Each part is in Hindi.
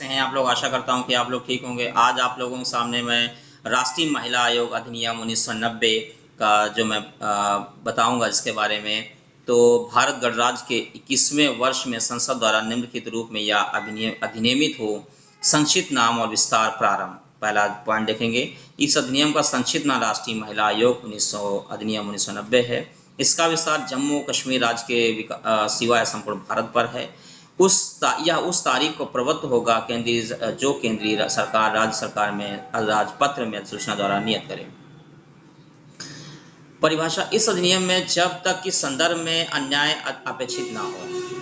से हैं आप लोग। आशा करता हूं कि आप लोग ठीक होंगे। आज आप लोगों के सामने मैं राष्ट्रीय महिला आयोग अधिनियम 1990 का जो मैं बताऊंगा इसके बारे में। तो भारत गणराज्य के 21वें वर्ष में संसद द्वारा निम्नलिखित रूप में यह अधिनियमित हो। संक्षिप्त नाम और विस्तार प्रारंभ। पहला पॉइंट देखेंगे, इस अधिनियम का संक्षिप्त नाम राष्ट्रीय महिला आयोग अधिनियम 1990 है। इसका विस्तार जम्मू कश्मीर राज्य के सिवाय संपूर्ण भारत पर है। यह उस तारीख को प्रवृत्त होगा केंद्रीय सरकार राज्य सरकार में राजपत्र में अधिसूचना द्वारा नियत करे। परिभाषा, इस अधिनियम में जब तक कि संदर्भ में अन्याय अपेक्षित न हो,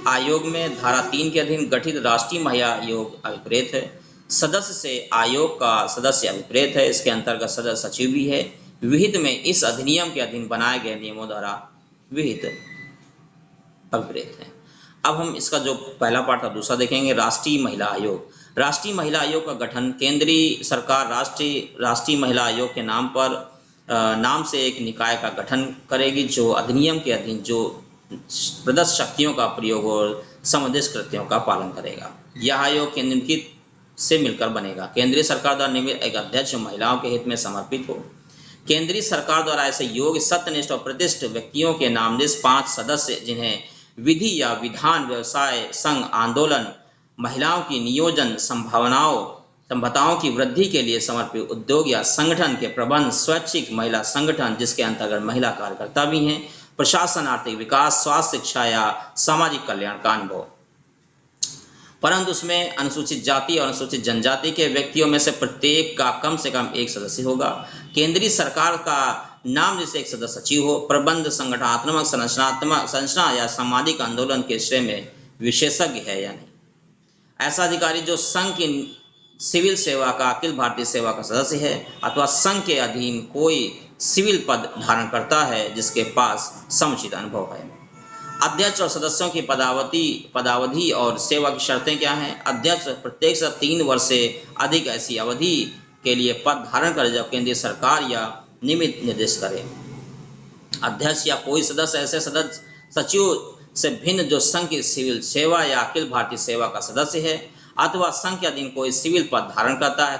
आयोग में धारा 3 के अधीन गठित राष्ट्रीय महिला आयोग अभिप्रेत है। सदस्य से आयोग का सदस्य अभिप्रेत है। इसके अंतर्गत सदस्य सचिव भी है। विहित में इस अधिनियम के अधीन बनाए गए नियमों द्वारा विहित अभिप्रेत है। अब हम इसका जो पहला पार्ट था दूसरा देखेंगे, राष्ट्रीय महिला आयोग। राष्ट्रीय महिला आयोग का गठन केंद्रीय सरकार राष्ट्रीय महिला आयोग के नाम से एक निकाय का गठन करेगी जो अधिनियम के अधीन जो प्रदत्त शक्तियों का प्रयोग और संबंधित कृत्यों का पालन करेगा। यह आयोग निम्नलिखित से मिलकर बनेगा। केंद्रीय सरकार द्वारा नियमित एक अध्यक्ष महिलाओं के हित में समर्पित हो। केंद्रीय सरकार द्वारा ऐसे योग्य सत्यनिष्ठ और प्रतिष्ठित व्यक्तियों के नामनिर्देशित 5 सदस्य जिन्हें विधि या विधान, व्यवसाय, संघ, आंदोलन, महिलाओं की नियोजन संभावनाओं की वृद्धि के लिए समर्पित उद्योग या संगठन के प्रबंध, स्वैच्छिक महिला संगठन जिसके अंतर्गत महिला कार्यकर्ता भी हैं, प्रशासन, आर्थिक विकास, स्वास्थ्य, शिक्षा या सामाजिक कल्याण का अनुभव। परंतु उसमें अनुसूचित जाति और अनुसूचित जनजाति के व्यक्तियों में से प्रत्येक का कम से कम एक सदस्य होगा। केंद्रीय सरकार का नाम जैसे एक सदस्य सचिव हो। प्रबंध, संगठनात्मक, संरचना या सामाजिक आंदोलन के विषय में विशेषज्ञ है या नहीं। ऐसा अधिकारी जो संघ की सिविल सेवा का अखिल भारतीय सेवा का सदस्य है अथवा संघ के अधीन कोई सिविल पद धारण करता है जिसके पास समुचित अनुभव है। अध्यक्ष और सदस्यों की पदावधि और सेवा की शर्तें क्या हैं। अध्यक्ष प्रत्येक से 3 वर्ष से अधिक ऐसी अवधि के लिए पद धारण करे जब केंद्रीय सरकार या नियमित निर्देश करे। अध्यक्ष या कोई सदस्य ऐसे सदस्य सचिव से भिन्न जो संघ की सिविल सेवा या अखिल भारतीय सेवा का सदस्य है अथवा संघ के अधीन कोई सिविल पद धारण करता है।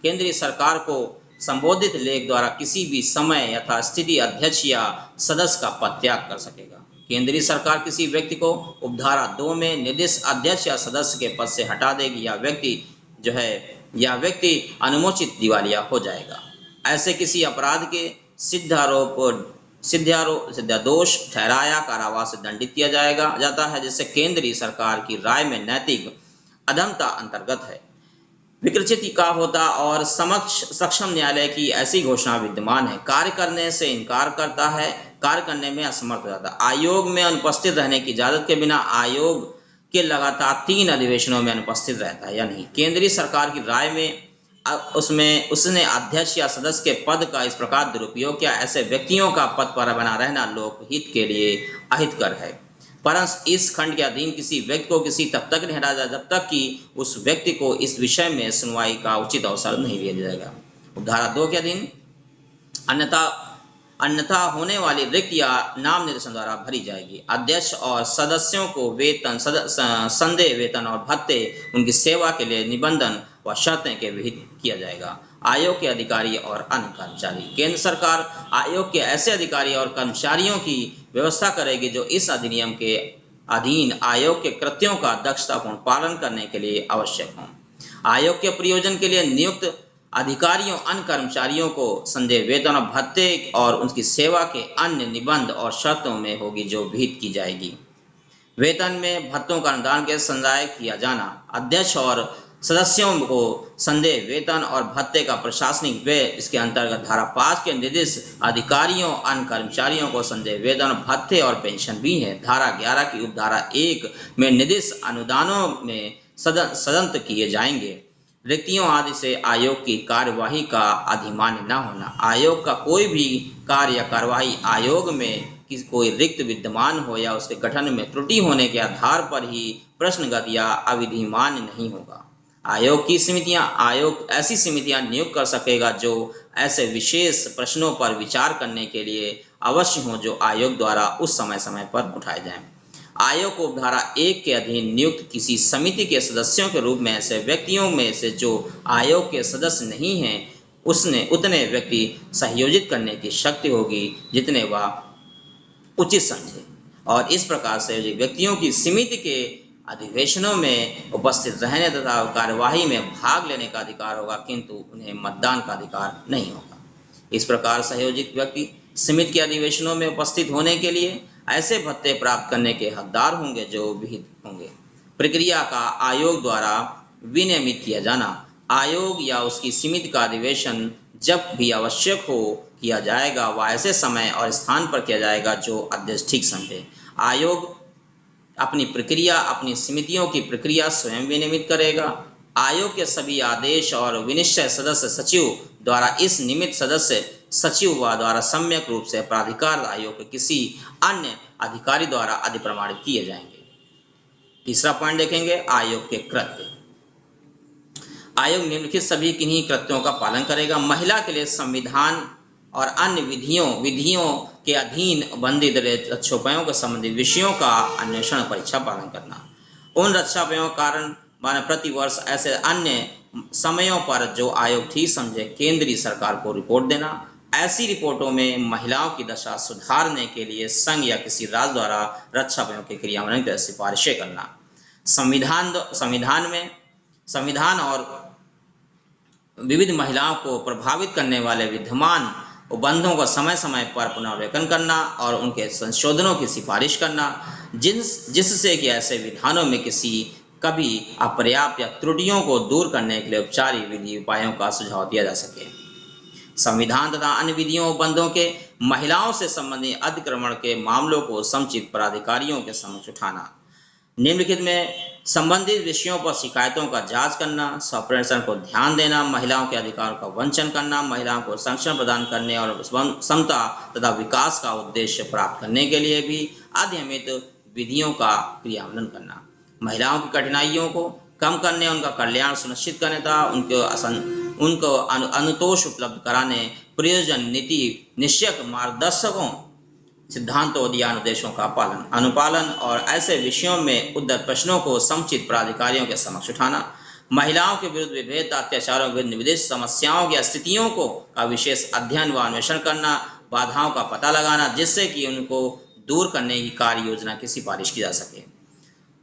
केंद्रीय सरकार को संबोधित लेख द्वारा किसी भी समय यथा स्थिति अध्यक्ष या सदस्य का पद त्याग कर सकेगा। केंद्रीय सरकार किसी व्यक्ति को उपधारा 2 में निर्दिष्ट अध्यक्ष या सदस्य के पद से हटा देगी या व्यक्ति अनुमोचित दिवालिया हो जाएगा। ऐसे किसी अपराध के सिद्ध दोष ठहराया कारावास से दंडित किया जाता है जिससे केंद्रीय सरकार की राय में नैतिक अधमता अंतर्गत है, विकृचित का होता और सक्षम न्यायालय की ऐसी घोषणा विद्यमान है। कार्य करने से इनकार करता है, कार्य करने में असमर्थ हो जाता है। आयोग में अनुपस्थित रहने की इजाजत के बिना आयोग के लगातार 3 अधिवेशनों में अनुपस्थित रहता है या नहीं। केंद्रीय सरकार की राय में उसने अध्यक्ष या सदस्य के पद का इस प्रकार दुरुपयोग किया, ऐसे व्यक्तियों का पद पर बना रहना लोकहित के लिए अहितकर है। परंतु इस खंड के अधीन किसी व्यक्ति को किसी तब तक नहीं हटाया जब तक कि उस व्यक्ति को इस विषय में सुनवाई का उचित अवसर नहीं दिया जाएगा। धारा 2 के अधीन अन्यथा होने वाली रिक्त या नाम निर्देशन द्वारा भरी जाएगी। अध्यक्ष और सदस्यों को संदेह वेतन और भत्ते उनकी सेवा के लिए निबंधन व शर्तें के विहित किया जाएगा। आयोग के अधिकारी और अन्य कर्मचारी, केंद्र सरकार आयोग के ऐसे अधिकारी और कर्मचारियों की व्यवस्था करेगी जो इस अधिनियम के अधीन आयोग के कृत्यों का दक्षतापूर्ण पालन करने के लिए आवश्यक हों। आयोग के प्रयोजन के लिए नियुक्त अधिकारियों अन्य कर्मचारियों को संदेह वेतन और भत्ते और उनकी सेवा के अन्य निबंध और शर्तों में होगी जो विहित की जाएगी। वेतन में भत्तों का अनुदान के संदाय किया जाना। अध्यक्ष और सदस्यों को संदेह वेतन और भत्ते का प्रशासनिक व्यय इसके अंतर्गत धारा 5 के निर्दिष्ट अधिकारियों अन्य कर्मचारियों को संदेह वेतन, भत्ते और पेंशन भी है। धारा 11 की उपधारा 1 में निर्दिष्ट अनुदानों में सदंत किए जाएंगे। रिक्तियों आदि से आयोग की कार्यवाही का अधिमान्य न होना। आयोग का कोई भी कार्य या कार्यवाही आयोग में कोई रिक्त विद्यमान हो या उसके गठन में त्रुटि होने के आधार पर ही प्रश्नगत या अविधिमान्य नहीं होगा। आयोग ऐसी समितियां नियुक्त कर सकेगा जो ऐसे विशेष प्रश्नों पर विचार करने के लिए अवश्य हो जो आयोग द्वारा उस समय पर उठाए जाएं। आयोग को उपधारा 1 के अधीन नियुक्त किसी समिति के सदस्यों के रूप में ऐसे व्यक्तियों में से जो आयोग के सदस्य नहीं हैं उसने उतने व्यक्ति सहयोजित करने की शक्ति होगी जितने वह उचित समझे, और इस प्रकार से व्यक्तियों की समिति के अधिवेशनों में उपस्थित रहने तथा कार्यवाही में भाग लेने का अधिकार होगा, किंतु उन्हें मतदान का अधिकार नहीं होगा। इस प्रकार सहयोजित व्यक्ति समिति के अधिवेशनों में उपस्थित होने के लिए ऐसे भत्ते प्राप्त करने के हकदार होंगे जो विहित होंगे। प्रक्रिया का आयोग द्वारा विनियमित किया जाना। आयोग या उसकी समिति का अधिवेशन जब भी आवश्यक हो किया जाएगा, वह ऐसे समय और स्थान पर किया जाएगा जो अध्यक्ष ठीक समझे। आयोग अपनी प्रक्रिया, अपनी समितियों की प्रक्रिया स्वयं विनियमित करेगा। आयोग के सभी आदेश और विनिश्चय सदस्य सचिव द्वारा इस निमित्त सदस्य सचिव द्वारा सम्यक रूप से प्राधिकार आयोग के किसी अन्य अधिकारी द्वारा अधिप्रमाणित किए जाएंगे। तीसरा पॉइंट देखेंगे, आयोग के कृत्य। आयोग निम्नलिखित सभी किन्हीं कृत्यों का पालन करेगा। महिला के लिए संविधान और अन्य विधियों के अधीन बंधित रक्षोपायों के संबंधित विषयों का अन्वेषण परीक्षा पालन करना। उन रक्षोपायों के कारण प्रति वर्ष ऐसे अन्य समयों पर जो आयोग ठीक समझे केंद्रीय सरकार को रिपोर्ट देना। ऐसी रिपोर्टों में महिलाओं की दशा सुधारने के लिए संघ या किसी राज्य द्वारा रक्षोपायों के क्रियान्वयन की सिफारिशें करना। संविधान और विविध महिलाओं को प्रभावित करने वाले विद्यमान उपबंधों का समय समय पर पुनर्विवेचन करना और उनके संशोधनों की सिफारिश करना, जिससे कि ऐसे विधानों में किसी कभी अपर्याप्त या त्रुटियों को दूर करने के लिए औपचारिक विधि उपायों का सुझाव दिया जा सके। संविधान तथा अन्य विधियों उपबंधों के महिलाओं से संबंधित अतिक्रमण के मामलों को समुचित प्राधिकारियों के समक्ष उठाना। निम्नलिखित में संबंधित विषयों पर शिकायतों का जांच करना, संप्रेषण को ध्यान देना, महिलाओं के अधिकारों का वंचन करना, महिलाओं को संरक्षण प्रदान करने और समता तथा विकास का उद्देश्य प्राप्त करने के लिए भी अनियमित विधियों का क्रियान्वयन करना, महिलाओं की कठिनाइयों को कम करने, उनका कल्याण सुनिश्चित करने तथा उनको अनुतोष उपलब्ध कराने प्रयोजन नीति निश्चयक मार्गदर्शकों सिद्धांतों या अनुदेशों का अनुपालन और ऐसे विषयों में उद्धर प्रश्नों को समुचित प्राधिकारियों के समक्ष उठाना। महिलाओं के विरुद्ध विभेद अत्याचारों के निर्दिष्ट समस्याओं की स्थितियों को का विशेष अध्ययन व अन्वेषण करना, बाधाओं का पता लगाना जिससे कि उनको दूर करने की कार्य योजना की सिफारिश की जा सके।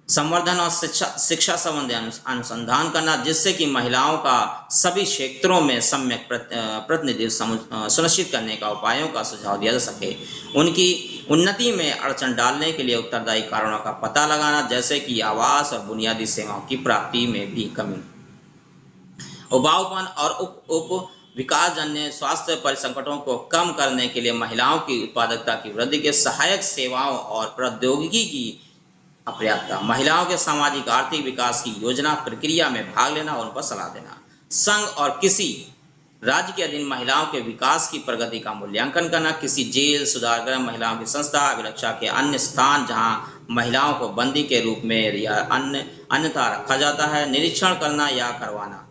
संवर्धन और शिक्षा संबंधी अनुसंधान करना जिससे कि महिलाओं का सभी क्षेत्रों में सम्यक प्रतिनिधित्व सुनिश्चित करने का उपायों का सुझाव दिया जा सके। उनकी उन्नति में अड़चन डालने के लिए उत्तरदायी कारणों का पता लगाना जैसे कि आवास और बुनियादी सेवाओं की प्राप्ति में भी कमी, उबाऊपन और उप विकासजन्य स्वास्थ्य परिसंकटों को कम करने के लिए महिलाओं की उत्पादकता की वृद्धि के सहायक सेवाओं और प्रौद्योगिकी की अपर्याप्तता, महिलाओं के सामाजिक आर्थिक विकास की योजना प्रक्रिया में भाग लेना और उन पर सलाह देना। संघ और किसी राज्य के अधीन महिलाओं के विकास की प्रगति का मूल्यांकन करना, किसी जेल, सुधारगृह, महिलाओं की संस्था, अभिरक्षा के अन्य स्थान जहां महिलाओं को बंदी के रूप में या अन्यथा रखा जाता है, निरीक्षण करना या करवाना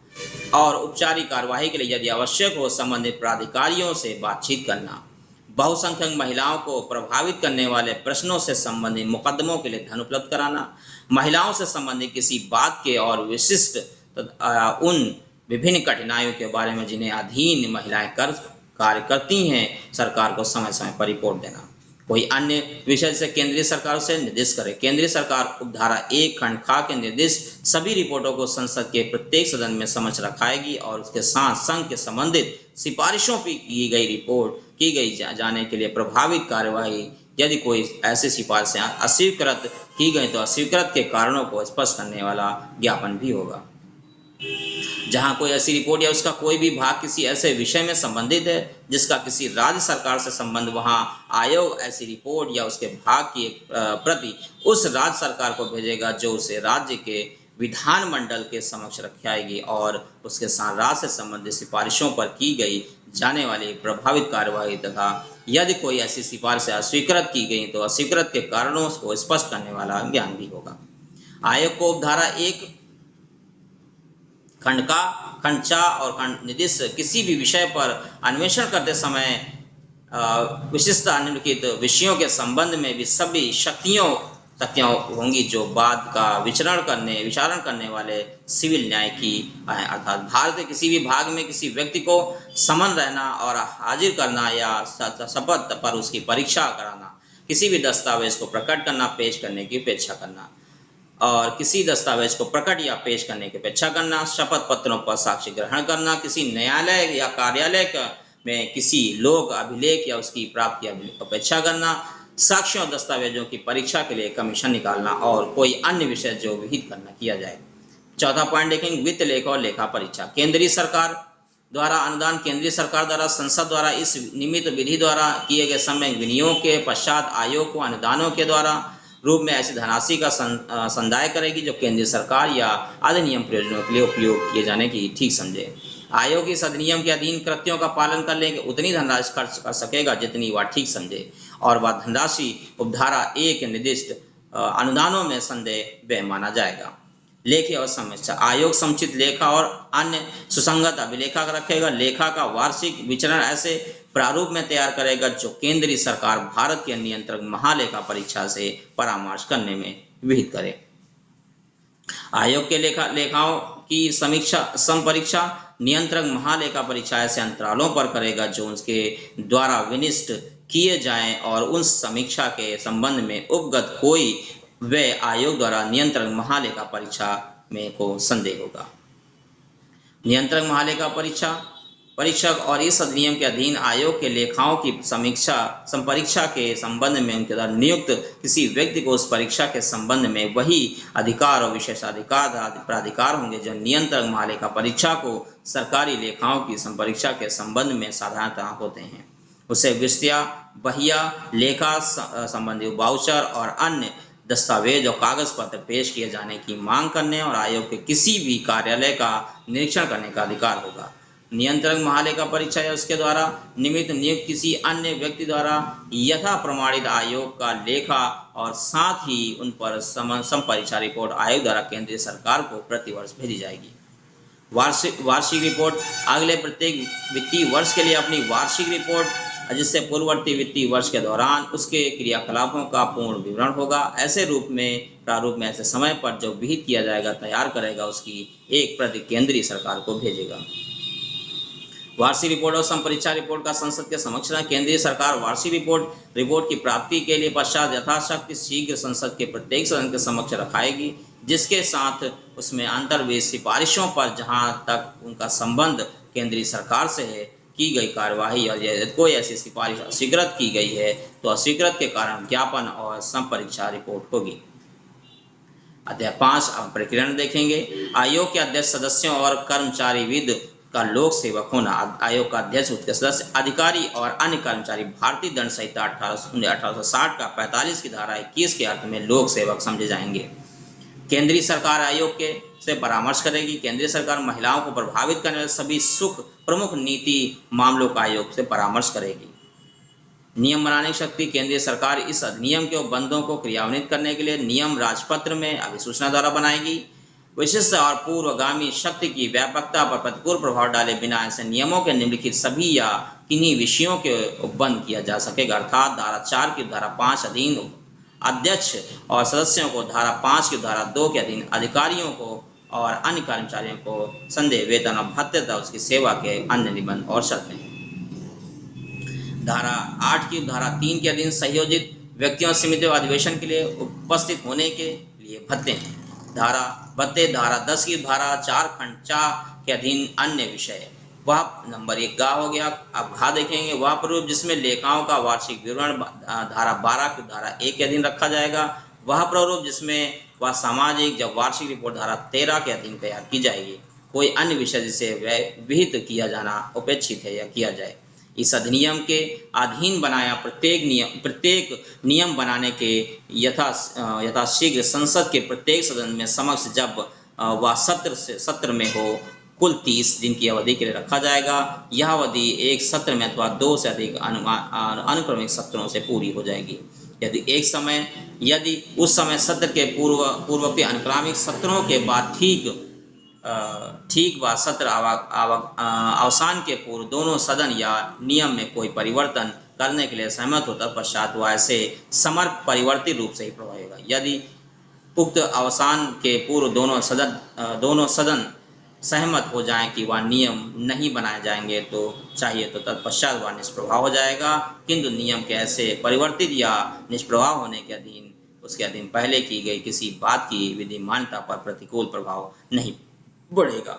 और औपचारिक कार्यवाही के लिए यदि आवश्यक हो संबंधित प्राधिकारियों से बातचीत करना। बहुसंख्यक महिलाओं को प्रभावित करने वाले प्रश्नों से संबंधित मुकदमों के लिए धन उपलब्ध कराना, महिलाओं से संबंधित किसी बात के और विशिष्ट उन विभिन्न कठिनाइयों के बारे में जिन्हें अधीन महिलाएं कार्य करती हैं, सरकार को समय समय पर रिपोर्ट देना। कोई अन्य विषय से केंद्रीय सरकार से निर्देश करे। केंद्रीय सरकार उपधारा 1 खंड ख के निर्देश सभी रिपोर्टों को संसद के प्रत्येक सदन में समक्ष रखाएगी और उसके साथ संघ के संबंधित सिफारिशों पर की गई जाने के लिए प्रभावित कार्यवाही, यदि कोई ऐसी सिफारिशें अस्वीकृत की गई तो अस्वीकृत के कारणों को स्पष्ट करने वाला ज्ञापन भी होगा। जहां कोई ऐसी रिपोर्ट या उसका कोई भी भाग किसी ऐसे विषय में संबंधित है जिसका किसी राज्य सरकार से संबंध, वहां आयोग ऐसी रिपोर्ट या उसके भाग की एक प्रति उस राज्य सरकार को भेजेगा जो उसे राज्य के विधानमंडल के समक्ष रखाएगी और उसके साथ राज्य से संबंधित सिफारिशों पर की गई जाने वाली प्रभावित कार्यवाही तथा यदि कोई ऐसी सिफारिशें अस्वीकृत की गई तो अस्वीकृत के कारणों को स्पष्ट करने वाला ज्ञान भी होगा। आयोग को उपधारा 1 खंड का, खंड च और खंड निर्दिष्ट किसी भी विषय पर अन्वेषण करते समय विशिष्ट निम्नलिखित विषयों के संबंध में भी सभी शक्तियाँ होंगी जो बाद का विचारण करने वाले सिविल न्याय की हैं। अर्थात भारत के किसी भी भाग में किसी व्यक्ति को समन रहना और हाजिर करना या शपथ पर उसकी परीक्षा कराना, किसी भी दस्तावेज को प्रकट करना, पेश करने की अपेक्षा करना और किसी दस्तावेज को प्रकट या पेश करने की अपेक्षा करना, शपथ पत्रों पर साक्ष्य ग्रहण करना, किसी न्यायालय या कार्यालय में किसी लोक अभिलेख या उसकी प्राप्ति की अपेक्षा करना, साक्ष्यों और दस्तावेजों की परीक्षा के लिए कमीशन निकालना और कोई अन्य विषय जो विहित करना किया जाए। चौथा पॉइंट देखेंगे, वित्त लेखा और लेखा परीक्षा। केंद्रीय सरकार द्वारा अनुदान, केंद्रीय सरकार द्वारा संसद द्वारा इस निमित्त विधि द्वारा किए गए समय विनियोग के पश्चात आयोग को अनुदानों के द्वारा रूप में ऐसी धनराशि का संदाय करेगी जो केंद्रीय सरकार या अधिनियम प्रयोजनों के लिए उपयोग किए जाने की ठीक समझे। आयोग इस अधिनियम के अधीन कृत्यों का पालन करने के उतनी धनराशि खर्च कर सकेगा जितनी वह ठीक समझे और वह धनराशि उपधारा 1 निर्दिष्ट अनुदानों में संदेह व्यय माना जाएगा। लेखा और समीक्षा। आयोग समुचित लेखा और अन्य सुसंगत अभिलेखा रखेगा। लेखा का वार्षिक विचरण ऐसे प्रारूप में तैयार करेगा जो केंद्रीय सरकार भारत के नियंत्रक महालेखा परीक्षा से परामर्श करने में विहित करे। आयोग के लेखाओं की समीक्षा संपरीक्षा नियंत्रक महालेखा परीक्षा ऐसे अंतरालों पर करेगा जो उसके द्वारा विनिष्ट किए जाएं और उस समीक्षा के संबंध में उपगत कोई वे आयोग द्वारा नियंत्रक महालेखा परीक्षा में को संदेह होगा। नियंत्रक महालेखा परीक्षक और इस अधिनियम के अधीन आयोग के लेखाओं की समीक्षा संपरीक्षा के संबंध में उनके द्वारा नियुक्त किसी व्यक्ति को उस परीक्षा के संबंध में वही अधिकार और विशेषाधिकार प्राधिकार होंगे जो नियंत्रक महालेखा परीक्षा को सरकारी लेखाओं की संपरीक्षा के संबंध में साधारणतः होते हैं। उसे विस्तृत बहिया लेखा संबंधी वाउचर और अन्य दस्तावेज और कागज पत्र पेश किए जाने की मांग करने और आयोग के किसी भी कार्यालय का निरीक्षण करने का अधिकार होगा। नियंत्रक महालेखा परीक्षा या उसके द्वारा निमित्त नियुक्त किसी अन्य व्यक्ति द्वारा यथा प्रमाणित आयोग का लेखा और साथ ही उन पर संपरीक्षा रिपोर्ट आयोग द्वारा केंद्रीय सरकार को प्रतिवर्ष भेजी जाएगी। वार्षिक रिपोर्ट। अगले प्रत्येक वित्तीय वर्ष के लिए अपनी वार्षिक रिपोर्ट जिससे पूर्ववर्ती वित्तीय वर्ष के दौरान उसके क्रियाकलापों का पूर्ण विवरण होगा ऐसे प्रारूप में ऐसे समय पर जो विहित किया जाएगा तैयार करेगा, उसकी एक प्रति केंद्रीय सरकार को भेजेगा। वार्षिक रिपोर्ट और संपरीक्षा रिपोर्ट का संसद के समक्ष केंद्रीय सरकार वार्षिक रिपोर्ट की प्राप्ति के लिए पश्चात यथाशक्ति शीघ्र संसद के प्रत्येक सदन के समक्ष रखाएगी, जिसके साथ उसमें अंतर्विध सिफारिशों पर जहां तक उनका संबंध केंद्रीय सरकार से है की गई कार्यवाही और यदि कोई ऐसी सिफारिश अस्वीकृत की गई है तो अस्वीकृत के कारण ज्ञापन और संपरीक्षा रिपोर्ट होगी। अध्याय 5 प्रक्रिया देखेंगे। आयोग के अध्यक्ष सदस्यों और कर्मचारी विद का लोक सेवक होना। आयोग का अध्यक्ष, उसके सदस्य, अधिकारी और अन्य कर्मचारी भारतीय दंड संहिता 1860 का 45 की धारा 21 के अर्थ में लोक सेवक समझे जाएंगे। केंद्रीय सरकार आयोग के से परामर्श करेगी। केंद्रीय सरकार महिलाओं को प्रभावित करने वाले सभी प्रमुख नीति मामलों का आयोग से परामर्श करेगी। नियम बनाने की शक्ति। केंद्रीय सरकार इस अधिनियम के बंदों को क्रियान्वित करने के लिए नियम राजपत्र में अधिसूचना द्वारा बनाएगी। विशिष्ट और पूर्वगामी शक्ति की व्यापकता पर प्रतिकूल प्रभाव डाले बिना ऐसे नियमों के निम्नलिखित सभी या किन्हीं विषयों के उपबंध किया जा सकेगा, अर्थात धारा 4 की धारा 5 अधीन अध्यक्ष और सदस्यों को, धारा 5 की धारा 2 के अधीन अधिकारियों को और अन्य कर्मचारियों को संदेह, वेतन और भत्ते तथा उसकी सेवा के अन्य निबंध और शर्तें। धारा 8 की धारा 3 के अधीन संयोजित व्यक्तियों समितियों अधिवेशन के लिए उपस्थित होने के लिए भत्ते हैं। धारा 10 की धारा 4 खंड 4 के अधीन अन्य विषय। वह नंबर 1 गा हो गया। अब घा देखेंगे। वह प्रारूप जिसमें लेखाओं का वार्षिक विवरण धारा 12 की धारा 1 के अधीन रखा जाएगा। वह प्रारूप जिसमें वह सामाजिक जब वार्षिक रिपोर्ट धारा 13 के अधीन तैयार की जाएगी। कोई अन्य विषय जिसे विहित किया जाना अपेक्षित है या किया जाए। इस अधिनियम के अधीन बनाया प्रत्येक नियम बनाने के यथाशीघ्र संसद के प्रत्येक सदन में समक्ष जब वह सत्र में हो कुल 30 दिन की अवधि के लिए रखा जाएगा। यह अवधि एक सत्र में अथवा 2 से अधिक अनुक्रमिक सत्रों से पूरी हो जाएगी। यदि उस समय सत्र के पूर्ववर्ती अनुक्रमिक सत्रों के बाद ठीक व सत्र अवसान के पूर्व दोनों सदन या नियम में कोई परिवर्तन करने के लिए सहमत हो तत्पश्चात वह ऐसे समर्थ परिवर्तित रूप से ही प्रभावी होगा। यदि उक्त अवसान के पूर्व दोनों सदन सहमत हो जाएं कि वह नियम नहीं बनाए जाएंगे तो चाहिए तो तत्पश्चात वह निष्प्रभाव हो जाएगा, किंतु नियम के ऐसे परिवर्तित या निष्प्रभाव होने के अधीन उसके अधीन पहले की गई किसी बात की विधिमान्यता पर प्रतिकूल प्रभाव नहीं पड़ेगा।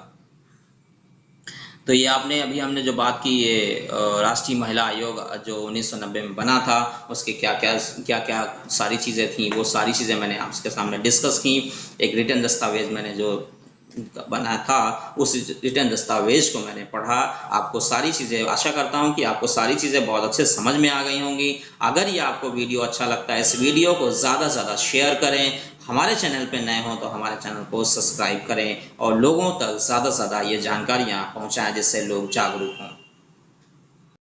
तो ये हमने जो बात की, ये राष्ट्रीय महिला आयोग जो 1990 में बना था, उसके क्या क्या सारी चीज़ें थी, वो सारी चीज़ें मैंने आपके सामने डिस्कस की। एक रिटर्न दस्तावेज मैंने जो बना था, उस रिटर्न दस्तावेज को मैंने पढ़ा। आपको सारी चीज़ें, आशा करता हूँ कि आपको सारी चीज़ें बहुत अच्छे समझ में आ गई होंगी। अगर ये आपको वीडियो अच्छा लगता है, इस वीडियो को ज़्यादा से ज़्यादा शेयर करें। हमारे चैनल पे नए हों तो हमारे चैनल को सब्सक्राइब करें और लोगों तक ज़्यादा से ज़्यादा ये जानकारियाँ पहुँचाएँ जिससे लोग जागरूक हों।